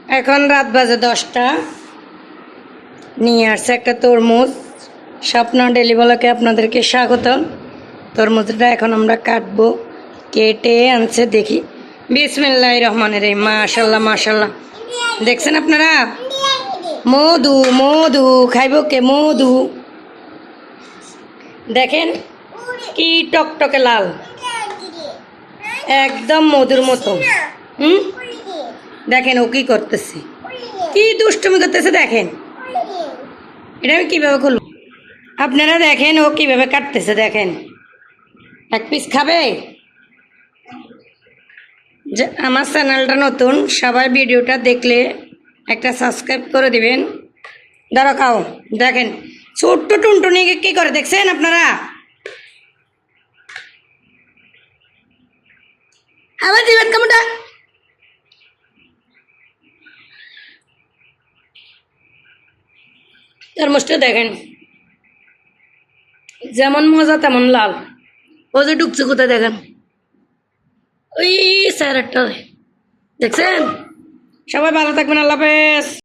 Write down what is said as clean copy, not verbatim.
এখন রাত বাজে 10টা। নিয়ে আসছে একটা তরমুজ। স্বপ্ন ডেলি ব্লগে আপনাদেরকে স্বাগত। তরমুজটা এখন আমরা কাটবো। কেটে আনছে দেখি। বিসমিল্লাহির রহমানির রহিম। মাশাল্লাহ মাশাল্লাহ। দেখছেন আপনারা? মধু মধু খাইব কে? মধু দেখেন কি টকটকে লাল, একদম মধুর মতো। হুম, দেখেন ও কি করতেছে, কি দুষ্টুমি করতেছে। দেখেন এটা আমি কিভাবে খুলব, আপনারা দেখেন ও কিভাবে কাটতেছে। দেখেন এক পিস খাবে। আমার চ্যানেলটা নতুন, সবাই ভিডিওটা দেখলে একটা সাবস্ক্রাইব করে দিবেন। দাঁড়া খাও। দেখেন ছোট্ট টুনটুনি কি করে, দেখছেন আপনারা? আবার দিবেন কেমনটা? তরমুজটা দেখেন যেমন মজা তেমন লাল। ও যে ঢুকছে কোথায় দেখেন, ওই স্যার একটা দেখছেন। সবাই ভালো থাকবেন, আল্লাহ হাফেজ।